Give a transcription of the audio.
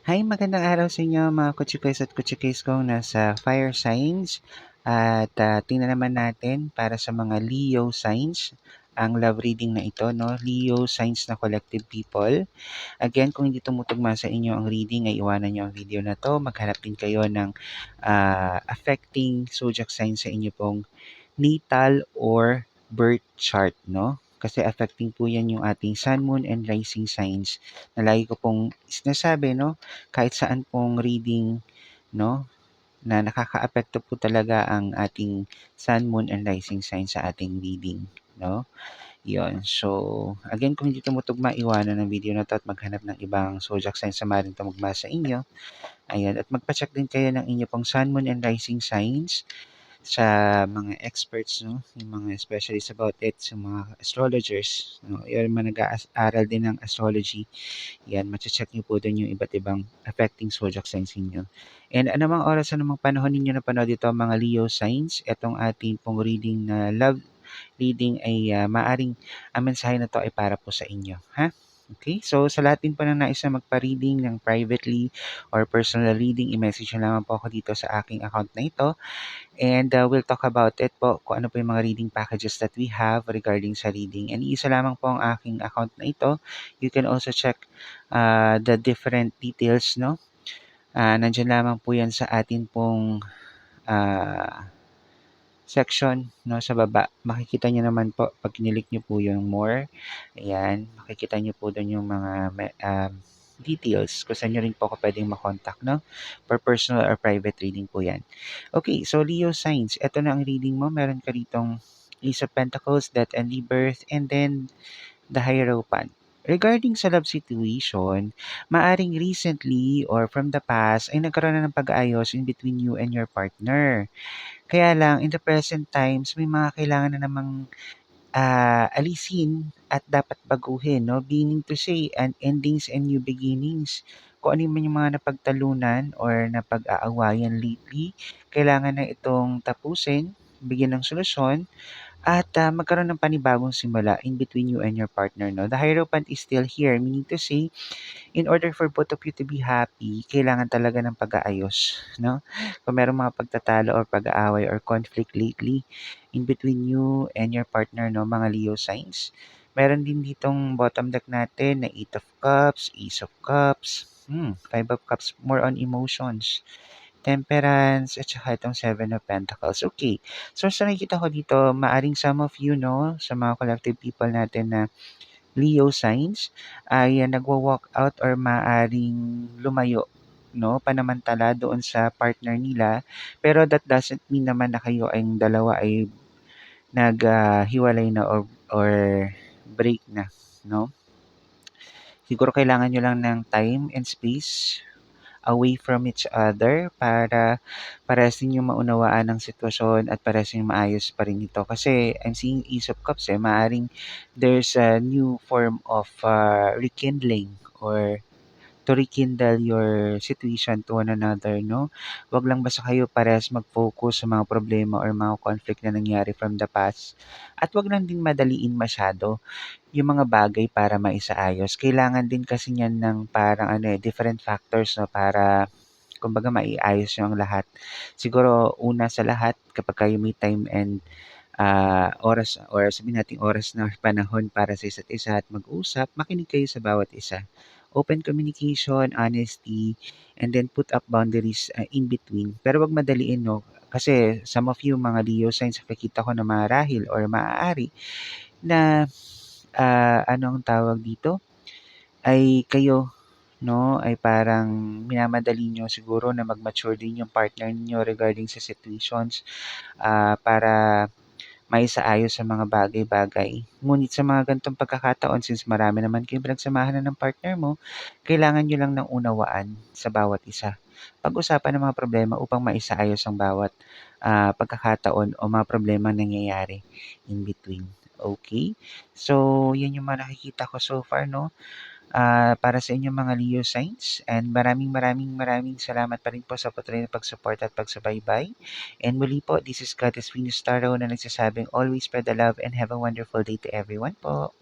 Hi, magandang araw sa inyo mga kutsikoys at kutsikis kong nasa fire signs. At tingnan naman natin para sa mga Leo signs ang love reading na ito, no? Leo signs na collective people. Again, kung hindi tumutugma sa inyo ang reading, ay iwanan nyo ang video na to. Maghanap din kayo ng affecting zodiac signs sa inyo pong natal or birth chart, no? Kasi affecting po yan yung ating sun, moon, and rising signs na lagi ko pong sinasabi, no? Kahit saan pong reading, no? Na nakakaapekto po talaga ang ating sun, moon, and rising signs sa ating reading, no? Yon. So, again, kung hindi tumutugma, iwanan ng video na to at maghanap ng ibang zodiac signs na maaaring tumugma sa inyo. Ayan. At magpa-check din kayo ng inyo pong sun, moon, and rising signs sa mga experts, no? Yung mga specialists about it, sa mga astrologers, no? Yung mga nag-aaral din ng astrology, yan, mache-check nyo po doon yung iba't ibang affecting zodiac signs ninyo. And anumang oras, anumang panahon ninyo na panood ito, mga Leo signs, itong ating pong reading na love reading ay maaring ang mensahe na to ay para po sa inyo, ha? Okay, so sa lahat din po ng nais na magpa-reading ng privately or personal reading, i-message nyo lamang po ako dito sa aking account na ito. And we'll talk about it po, kung ano po yung mga reading packages that we have regarding sa reading. And isa lamang po ang aking account na ito. You can also check the different details, no? Nandiyan lamang po yan sa atin pong uh, section, no, sa baba. Makikita nyo naman po, pag kinilik nyo po yung more, ayan, makikita nyo po doon yung mga details kung saan nyo rin po ako pwedeng makontak, no? For personal or private reading po yan. Okay, so Leo signs, eto na ang reading mo. Meron ka ditong Ace of Pentacles, Death and Rebirth, and then the Hierophant. Regarding sa love situation, maaring recently or from the past ay nagkaroon na ng pag-aayos in between you and your partner. Kaya lang in the present times may mga kailangan na namang alisin at dapat baguhin, 'no? Meaning to say, endings and new beginnings. Kung ano man yung mga napagtalunan or napag-aawayan lately, kailangan na itong tapusin, bigyan ng solusyon, at magkaroon ng panibagong simula in between you and your partner, no? The Hierophant is still here, meaning to say, in order for both of you to be happy, kailangan talaga ng pag-aayos, no? Kung merong mga pagtatalo or pag-aaway or conflict lately in between you and your partner, no, mga Leo signs. Meron din ditong bottom deck natin na Eight of Cups, Ace of Cups, Five of Cups, more on emotions. Temperance, at saka itong Seven of Pentacles. Okay. So, sa nakikita ko dito, maaring some of you, no, sa mga collective people natin na Leo signs ay nagwa-walk out or maaring lumayo, no, panamantala doon sa partner nila. Pero that doesn't mean naman na kayo ay dalawa ay naghiwalay na or break na, no? Siguro kailangan nyo lang ng time and space away from each other para parehas ninyong maunawaan ang sitwasyon at parehas ninyong maayos pa rin ito. Kasi I'm seeing Ace of Cups, maaring there's a new form of rekindling or to rekindle your situation to one another, no? Wag lang basta kayo parehas mag-focus sa mga problema or mga conflict na nangyari from the past. At wag lang din madaliin masyado yung mga bagay para maisaayos. Kailangan din kasi niyan ng parang different factors, no, para kumbaga maiayos yung lahat. Siguro una sa lahat kapag kayo may time and oras or sabihin natin oras na panahon para sa isa't isa at mag-usap, makinig kayo sa bawat isa. Open communication, honesty, and then put up boundaries in between. Pero wag madaliin, no? Kasi some of you, mga Leo signs, nakikita ko na marahil or maaari na anong tawag dito, ay kayo, no, ay parang minamadali nyo siguro na mag-mature din yung partner niyo regarding sa situations para maisaayos sa mga bagay-bagay. Ngunit sa mga ganitong pagkakataon, since marami naman kayong pinagsamahan na ng partner mo, kailangan nyo lang ng unawaan sa bawat isa. Pag-usapan ng mga problema upang maisaayos ang bawat pagkakataon o mga problema nangyayari in between. Okay? So, yan yung mga nakikita ko so far, no? Para sa inyong mga Leo signs. And maraming salamat pa rin po sa patuloy na pag-support at pagsubaybay. And muli po, this is Goddess Venus Tarot na nagsasabing always spread the love and have a wonderful day to everyone po.